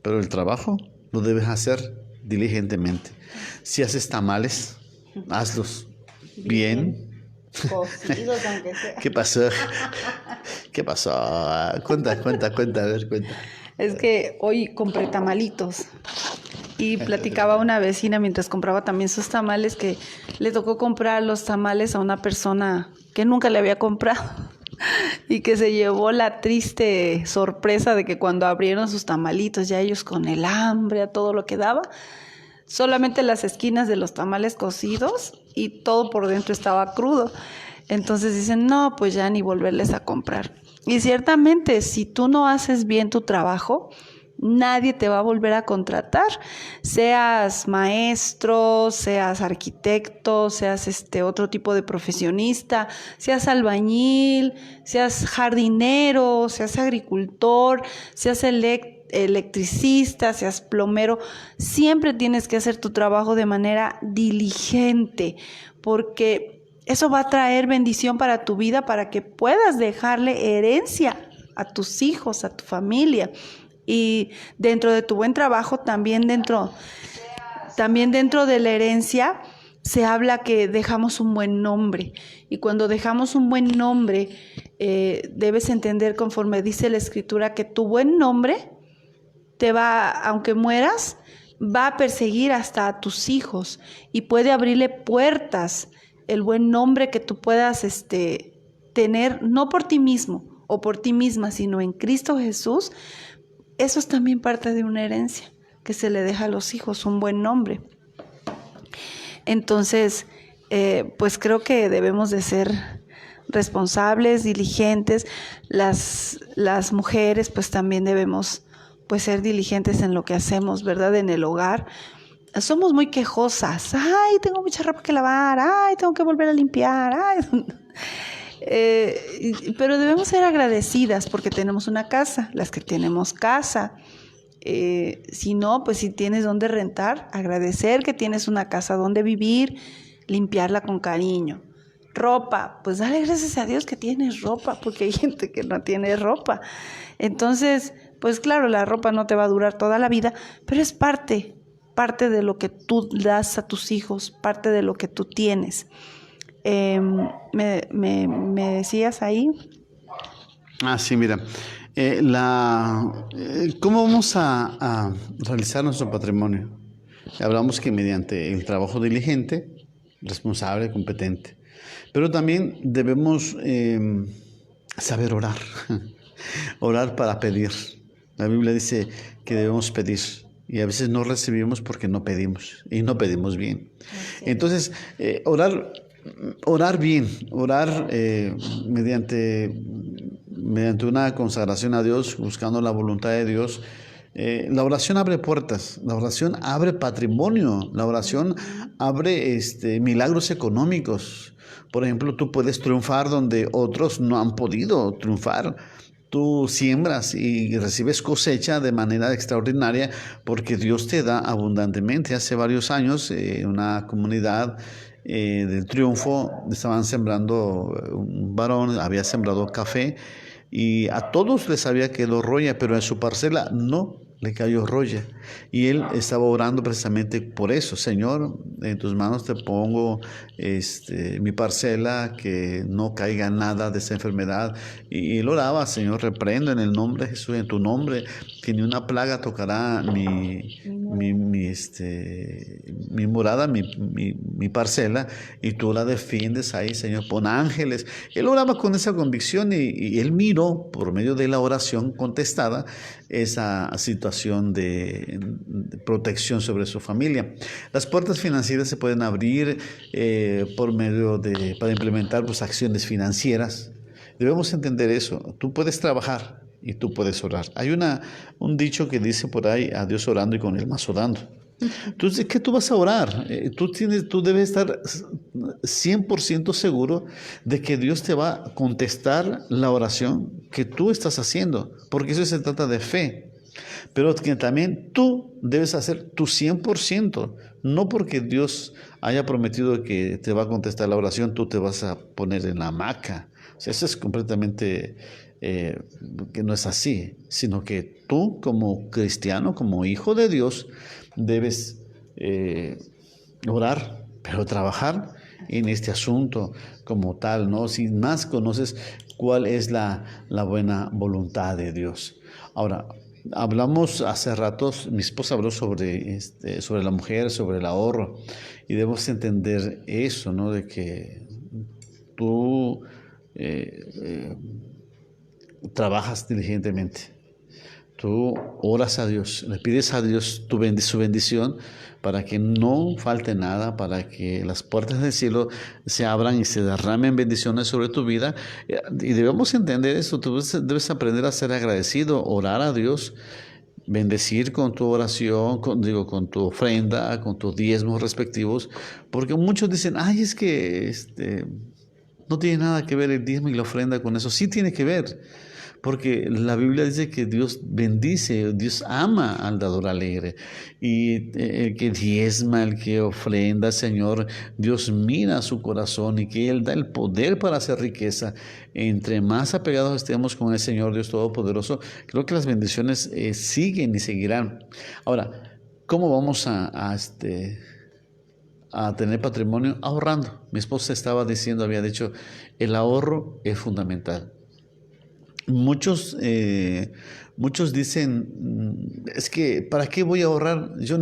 pero el trabajo lo debes hacer diligentemente. Si haces tamales, hazlos bien.
Cocidos, aunque sea.
¿Qué pasó? ¿Qué pasó? Cuenta, a ver, cuenta.
Es que hoy compré tamalitos y platicaba una vecina mientras compraba también sus tamales que le tocó comprar los tamales a una persona que nunca le había comprado y que se llevó la triste sorpresa de que cuando abrieron sus tamalitos, ya ellos con el hambre, a todo lo que daba, solamente las esquinas de los tamales cocidos y todo por dentro estaba crudo. Entonces dicen, no, pues ya ni volverles a comprar. Y ciertamente, si tú no haces bien tu trabajo, nadie te va a volver a contratar. Seas maestro, seas arquitecto, seas otro tipo de profesionista, seas albañil, seas jardinero, seas agricultor, seas electricista, seas plomero, siempre tienes que hacer tu trabajo de manera diligente, porque eso va a traer bendición para tu vida, para que puedas dejarle herencia a tus hijos, a tu familia. Y dentro de tu buen trabajo, también dentro de la herencia, se habla que dejamos un buen nombre. Y cuando dejamos un buen nombre, debes entender, conforme dice la Escritura, que tu buen nombre te va, aunque mueras, va a perseguir hasta a tus hijos y puede abrirle puertas el buen nombre que tú puedas tener, no por ti mismo o por ti misma, sino en Cristo Jesús. Eso es también parte de una herencia que se le deja a los hijos, un buen nombre. Entonces, pues creo que debemos de ser responsables, diligentes. Las mujeres pues también debemos pues ser diligentes en lo que hacemos, ¿verdad? En el hogar. Somos muy quejosas. Ay, tengo mucha ropa que lavar. Ay, tengo que volver a limpiar. Ay. Pero debemos ser agradecidas porque tenemos una casa, las que tenemos casa. Si no, pues si tienes donde rentar, agradecer que tienes una casa donde vivir, limpiarla con cariño. Ropa, pues dale gracias a Dios que tienes ropa, porque hay gente que no tiene ropa. Entonces, pues claro, la ropa no te va a durar toda la vida, pero es parte de lo que tú das a tus hijos, parte de lo que tú tienes. ¿Me decías ahí?
Sí, mira, ¿cómo vamos a realizar nuestro patrimonio? Hablamos que mediante el trabajo diligente, responsable, competente, pero también debemos saber orar, orar para pedir. La Biblia dice que debemos pedir y a veces no recibimos porque no pedimos y no pedimos bien. Entonces, orar bien, orar mediante una consagración a Dios, buscando la voluntad de Dios. La oración abre puertas, la oración abre patrimonio, la oración abre milagros económicos. Por ejemplo, tú puedes triunfar donde otros no han podido triunfar. Tú siembras y recibes cosecha de manera extraordinaria porque Dios te da abundantemente. Hace varios años, una comunidad del Triunfo estaban sembrando, un varón había sembrado café y a todos les había quedado roya, pero en su parcela no le cayó roya. Y él estaba orando precisamente por eso. Señor, en tus manos te pongo mi parcela, que no caiga nada de esa enfermedad. Y él oraba, Señor, reprendo en el nombre de Jesús, en tu nombre, que ni una plaga tocará mi morada, mi parcela, y tú la defiendes ahí, Señor. Pon ángeles. Él oraba con esa convicción y él miró por medio de la oración contestada esa situación de protección sobre su familia. Las puertas financieras se pueden abrir para implementar pues, acciones financieras. Debemos entender eso. Tú puedes trabajar y tú puedes orar. Hay un dicho que dice por ahí, a Dios orando y con él más orando. Entonces, ¿qué tú vas a orar? Tú debes estar 100% seguro de que Dios te va a contestar la oración que tú estás haciendo, porque eso se trata de fe. Pero que también tú debes hacer tu 100%, no porque Dios haya prometido que te va a contestar la oración, tú te vas a poner en la hamaca. O sea, eso es completamente que no es así, sino que tú como cristiano, como hijo de Dios, debes orar, pero trabajar en este asunto como tal, ¿no? Si más conoces cuál es la buena voluntad de Dios. Ahora, hablamos hace ratos, mi esposa habló sobre la mujer, sobre el ahorro, y debemos entender eso, ¿no? De que tú trabajas diligentemente. Tú oras a Dios, le pides a Dios su bendición para que no falte nada, para que las puertas del cielo se abran y se derramen bendiciones sobre tu vida. Y debemos entender eso, tú debes aprender a ser agradecido, orar a Dios, bendecir con tu oración, con tu ofrenda, con tus diezmos respectivos, porque muchos dicen, ay, es que no tiene nada que ver el diezmo y la ofrenda con eso. Sí tiene que ver. Porque la Biblia dice que Dios bendice, Dios ama al dador alegre. Y el que diezma, el que ofrenda, Señor, Dios mira su corazón y que Él da el poder para hacer riqueza. Entre más apegados estemos con el Señor Dios Todopoderoso, creo que las bendiciones siguen y seguirán. Ahora, ¿cómo vamos a tener patrimonio? Ahorrando. Mi esposa había dicho, el ahorro es fundamental. Muchos dicen, es que ¿para qué voy a ahorrar? Yo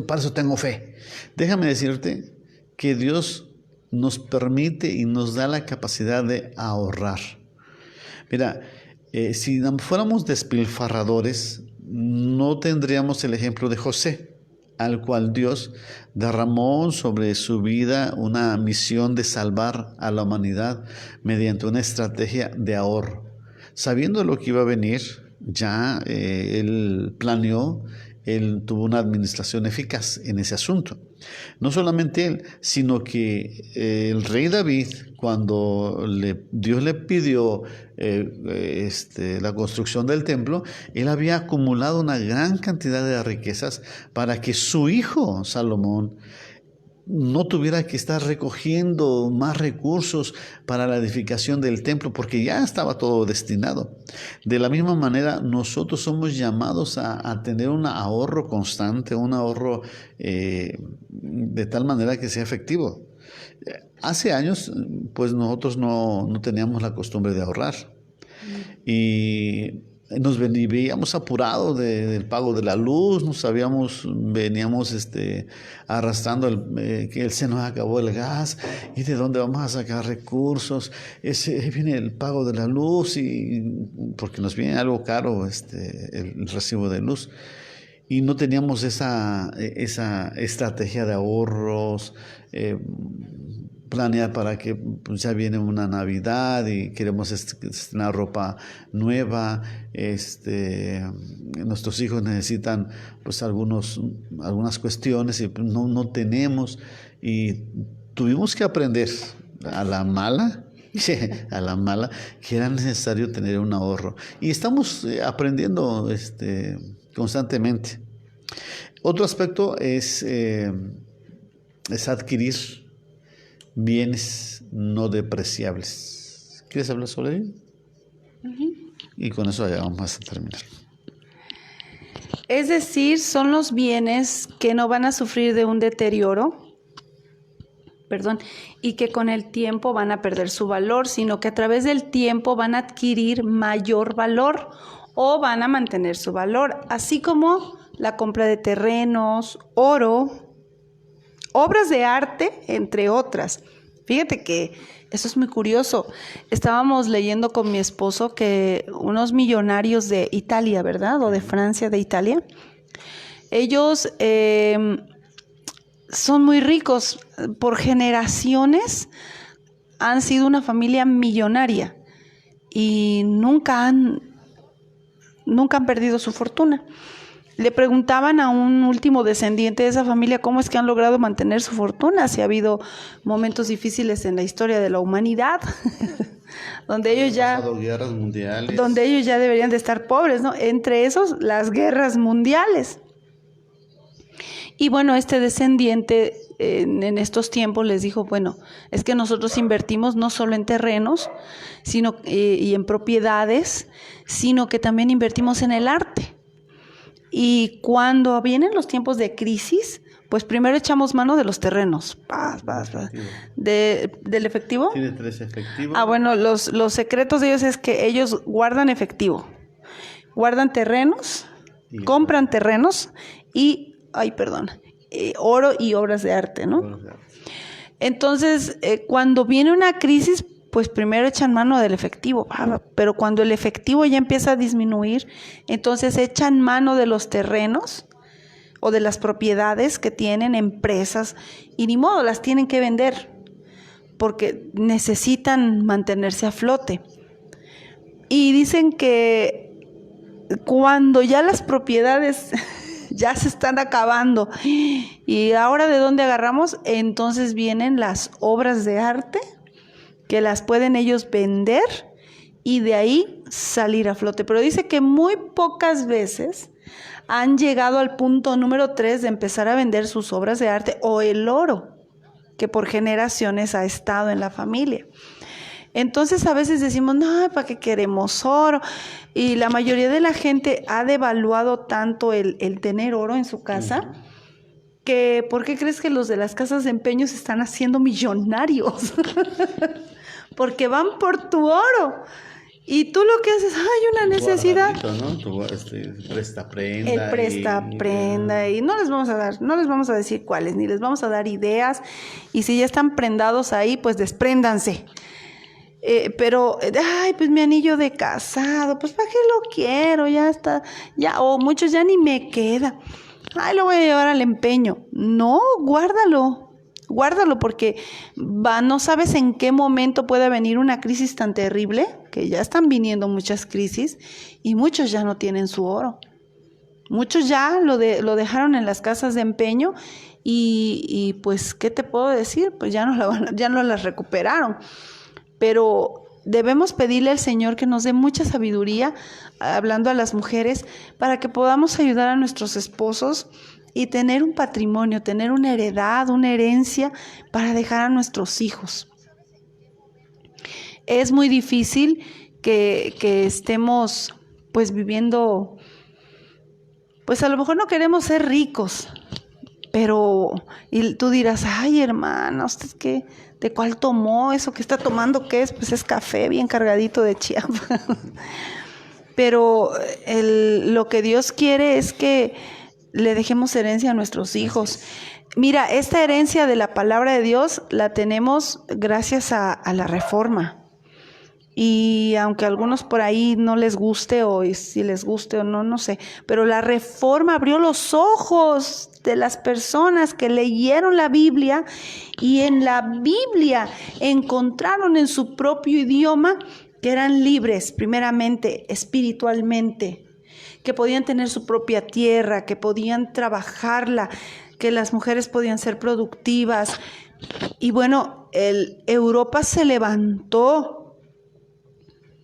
para eso tengo fe. Déjame decirte que Dios nos permite y nos da la capacidad de ahorrar. Mira, si fuéramos despilfarradores, no tendríamos el ejemplo de José, al cual Dios derramó sobre su vida una misión de salvar a la humanidad mediante una estrategia de ahorro. Sabiendo lo que iba a venir, ya él planeó, él tuvo una administración eficaz en ese asunto. No solamente él, sino que el rey David, cuando Dios le pidió la construcción del templo, él había acumulado una gran cantidad de riquezas para que su hijo Salomón no tuviera que estar recogiendo más recursos para la edificación del templo, porque ya estaba todo destinado. De la misma manera, nosotros somos llamados a tener un ahorro constante, un ahorro de tal manera que sea efectivo. Hace años, pues nosotros no teníamos la costumbre de ahorrar. Y nos veíamos apurados del pago de la luz, veníamos arrastrando que se nos acabó el gas y de dónde vamos a sacar recursos. Viene el pago de la luz porque nos viene algo caro el recibo de luz. Y no teníamos esa estrategia de ahorros, planear para que pues, ya viene una Navidad y queremos estrenar ropa nueva. Nuestros hijos necesitan pues algunas cuestiones y no tenemos. Y tuvimos que aprender a la mala que era necesario tener un ahorro. Y estamos aprendiendo constantemente. Otro aspecto es adquirir bienes no depreciables. ¿Quieres hablar sobre ello? Y con eso ya vamos a terminar.
Es decir, son los bienes que no van a sufrir de un deterioro, y que con el tiempo van a perder su valor, sino que a través del tiempo van a adquirir mayor valor o van a mantener su valor, así como la compra de terrenos, oro, obras de arte, entre otras. Fíjate que eso es muy curioso. Estábamos leyendo con mi esposo que unos millonarios de Italia, ¿verdad? O de Francia, de Italia. Ellos son muy ricos. Por generaciones han sido una familia millonaria y nunca han perdido su fortuna. Le preguntaban a un último descendiente de esa familia cómo es que han logrado mantener su fortuna, si ha habido momentos difíciles en la historia de la humanidad, donde ellos ya deberían de estar pobres, ¿no? Entre esos, las guerras mundiales. Y bueno, este descendiente en estos tiempos les dijo, bueno, es que nosotros invertimos no solo en terrenos sino, y en propiedades, sino que también invertimos en el arte. Y cuando vienen los tiempos de crisis, pues primero echamos mano de los terrenos. ¿Del efectivo?
Tiene 3 efectivos.
Bueno, los secretos de ellos es que ellos guardan efectivo, guardan terrenos, compran terrenos y, oro y obras de arte, ¿no? Entonces, cuando viene una crisis, pues primero echan mano del efectivo, pero cuando el efectivo ya empieza a disminuir, entonces echan mano de los terrenos o de las propiedades que tienen empresas y ni modo, las tienen que vender porque necesitan mantenerse a flote. Y dicen que cuando ya las propiedades ya se están acabando y ahora ¿de dónde agarramos? Entonces vienen las obras de arte que las pueden ellos vender y de ahí salir a flote. Pero dice que muy pocas veces han llegado al punto número 3 de empezar a vender sus obras de arte o el oro que por generaciones ha estado en la familia. Entonces a veces decimos, no, ¿para qué queremos oro? Y la mayoría de la gente ha devaluado tanto el tener oro en su casa, que ¿por qué crees que los de las casas de empeño se están haciendo millonarios? Porque van por tu oro. Y tú lo que haces, hay una necesidad.
¿No? Presta prenda.
El presta prenda. Y no les vamos a decir cuáles, ni les vamos a dar ideas. Y si ya están prendados ahí, pues despréndanse. Pero, pues mi anillo de casado, pues ¿para qué lo quiero? Ya está, o muchos ya ni me queda. Lo voy a llevar al empeño. No, guárdalo porque no sabes en qué momento puede venir una crisis tan terrible, que ya están viniendo muchas crisis y muchos ya no tienen su oro. Muchos ya lo dejaron en las casas de empeño y pues, ¿qué te puedo decir? Pues ya no las recuperaron. Pero debemos pedirle al Señor que nos dé mucha sabiduría, hablando a las mujeres, para que podamos ayudar a nuestros esposos y tener un patrimonio, tener una heredad, una herencia para dejar a nuestros hijos. Es muy difícil que estemos pues viviendo, pues a lo mejor no queremos ser ricos, pero y tú dirás, ay hermana, ¿usted qué? ¿De cuál tomó? ¿Eso que está tomando qué es? Pues es café bien cargadito de Chiapas. Pero lo que Dios quiere es que le dejemos herencia a nuestros hijos. Mira, esta herencia de la palabra de Dios la tenemos gracias a la Reforma. Y aunque a algunos por ahí no les guste, o si les guste o no sé, pero la Reforma abrió los ojos de las personas que leyeron la Biblia y en la Biblia encontraron en su propio idioma que eran libres, primeramente, espiritualmente, que podían tener su propia tierra, que podían trabajarla, que las mujeres podían ser productivas. Y bueno, Europa se levantó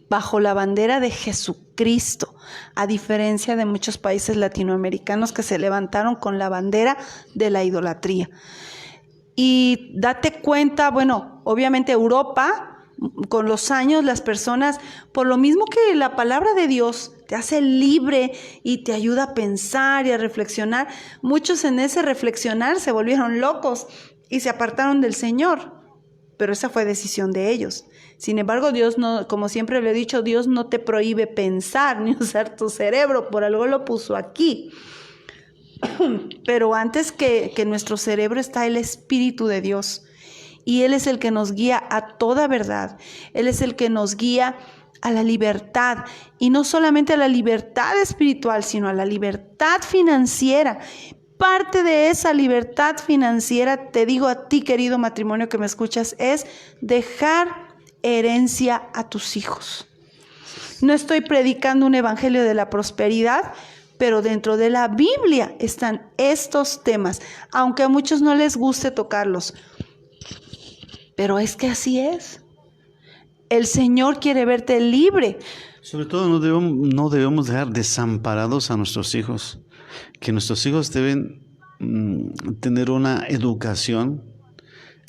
bajo la bandera de Jesucristo, a diferencia de muchos países latinoamericanos que se levantaron con la bandera de la idolatría. Y date cuenta, bueno, obviamente Europa, con los años las personas, por lo mismo que la palabra de Dios te hace libre y te ayuda a pensar y a reflexionar, muchos en ese reflexionar se volvieron locos y se apartaron del Señor. Pero esa fue decisión de ellos. Sin embargo, Dios no, como siempre le he dicho, Dios no te prohíbe pensar ni usar tu cerebro, por algo lo puso aquí. Pero antes que nuestro cerebro está el Espíritu de Dios. Y Él es el que nos guía a toda verdad. Él es el que nos guía a la libertad. Y no solamente a la libertad espiritual, sino a la libertad financiera. Parte de esa libertad financiera, te digo a ti, querido matrimonio que me escuchas, es dejar herencia a tus hijos. No estoy predicando un evangelio de la prosperidad, pero dentro de la Biblia están estos temas, aunque a muchos no les guste tocarlos. Pero es que así es. El Señor quiere verte libre.
Sobre todo no debemos dejar desamparados a nuestros hijos. Que nuestros hijos deben tener una educación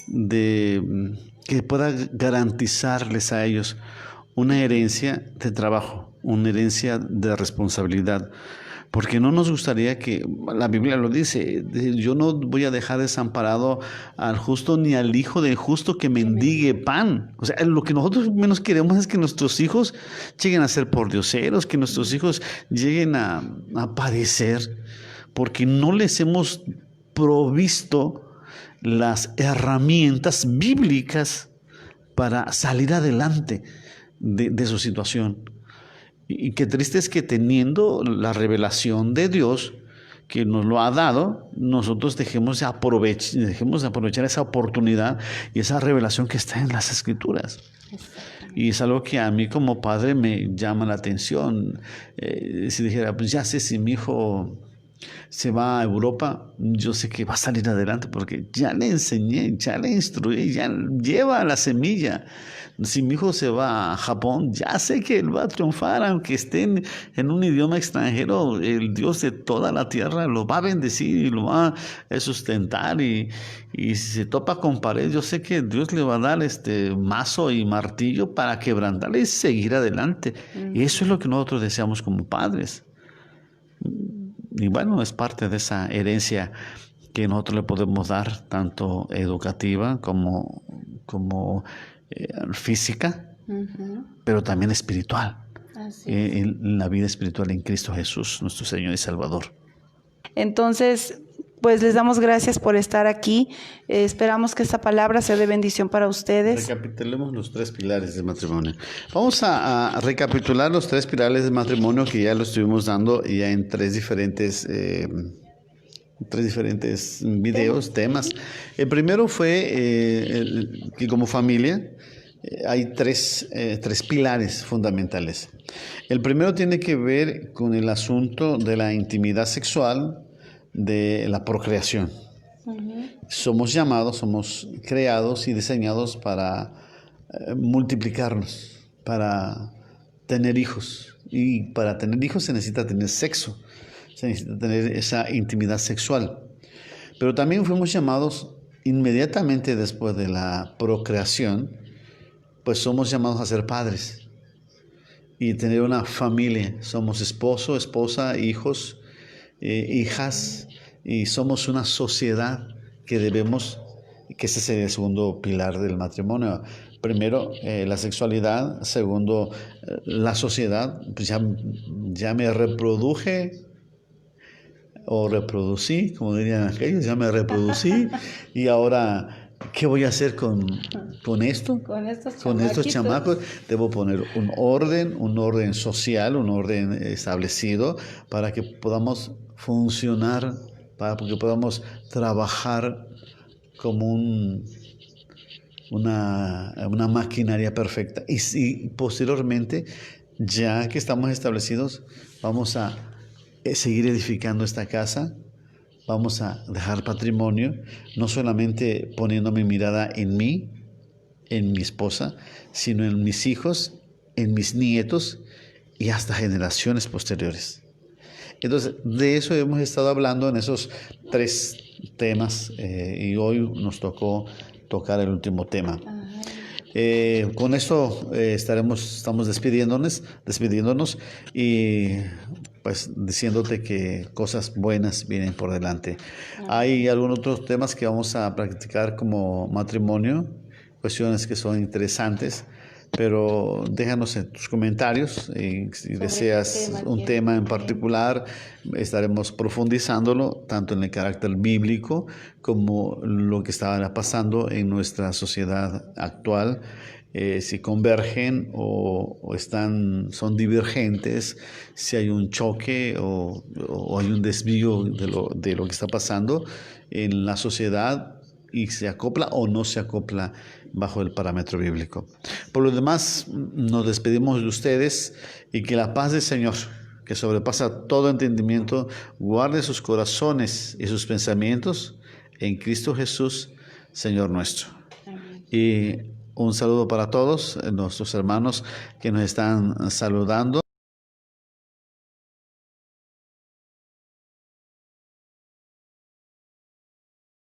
que pueda garantizarles a ellos una herencia de trabajo, una herencia de responsabilidad. Porque no nos gustaría que, la Biblia lo dice, yo no voy a dejar desamparado al justo ni al hijo del justo que mendigue pan. O sea, lo que nosotros menos queremos es que nuestros hijos lleguen a ser pordioseros, que nuestros hijos lleguen a padecer, porque no les hemos provisto las herramientas bíblicas para salir adelante de su situación. Y qué triste es que teniendo la revelación de Dios que nos lo ha dado, nosotros dejemos de aprovechar esa oportunidad y esa revelación que está en las Escrituras. Y es algo que a mí como padre me llama la atención. Si dijera, pues ya sé, si mi hijo se va a Europa, yo sé que va a salir adelante porque ya le enseñé, ya le instruí, ya lleva la semilla. Si mi hijo se va a Japón, ya sé que él va a triunfar, aunque esté en un idioma extranjero, el Dios de toda la tierra lo va a bendecir y lo va a sustentar. Y si se topa con pared, yo sé que Dios le va a dar mazo y martillo para quebrantarle y seguir adelante. Y eso es lo que nosotros deseamos como padres. Y bueno, es parte de esa herencia que nosotros le podemos dar, tanto educativa como física, pero también espiritual, en la vida espiritual en Cristo Jesús, nuestro Señor y Salvador.
Entonces, pues les damos gracias por estar aquí. Esperamos que esta palabra sea de bendición para ustedes.
Recapitulemos los 3 pilares del matrimonio. Vamos a recapitular los 3 pilares del matrimonio que ya lo estuvimos dando ya en 3 diferentes videos, temas. El primero fue que como familia hay 3 pilares fundamentales. El primero tiene que ver con el asunto de la intimidad sexual, de la procreación. Somos creados y diseñados para multiplicarnos, para tener hijos. Y para tener hijos se necesita tener sexo, se necesita tener esa intimidad sexual. Pero también fuimos llamados inmediatamente después de la procreación, pues somos llamados a ser padres y tener una familia. Somos esposo, esposa, hijos, hijas, y somos una sociedad que ese es el segundo pilar del matrimonio. Primero, la sexualidad. Segundo, la sociedad. Pues ya me reproduje o reproducí, como dirían aquellos, ya me reproducí y ahora, ¿qué voy a hacer con esto? Con estos chamacos. Debo poner un orden social, un orden establecido para que podamos funcionar, para que podamos trabajar como una maquinaria perfecta. Y posteriormente, ya que estamos establecidos, vamos a seguir edificando esta casa. Vamos a dejar patrimonio, no solamente poniendo mi mirada en mí, en mi esposa, sino en mis hijos, en mis nietos y hasta generaciones posteriores. Entonces, de eso hemos estado hablando en esos 3 temas y hoy nos tocó tocar el último tema. Con esto estamos despidiéndonos y pues diciéndote que cosas buenas vienen por delante. Hay algunos otros temas que vamos a practicar como matrimonio, cuestiones que son interesantes, pero déjanos en tus comentarios si deseas un tema en particular, estaremos profundizándolo tanto en el carácter bíblico como lo que está pasando en nuestra sociedad actual. Si convergen o son divergentes, si hay un choque o hay un desvío de lo que está pasando en la sociedad y se acopla o no se acopla bajo el parámetro bíblico. Por lo demás, nos despedimos de ustedes y que la paz del Señor, que sobrepasa todo entendimiento, guarde sus corazones y sus pensamientos en Cristo Jesús, Señor nuestro. Amén. Y un saludo para todos nuestros hermanos que nos están saludando.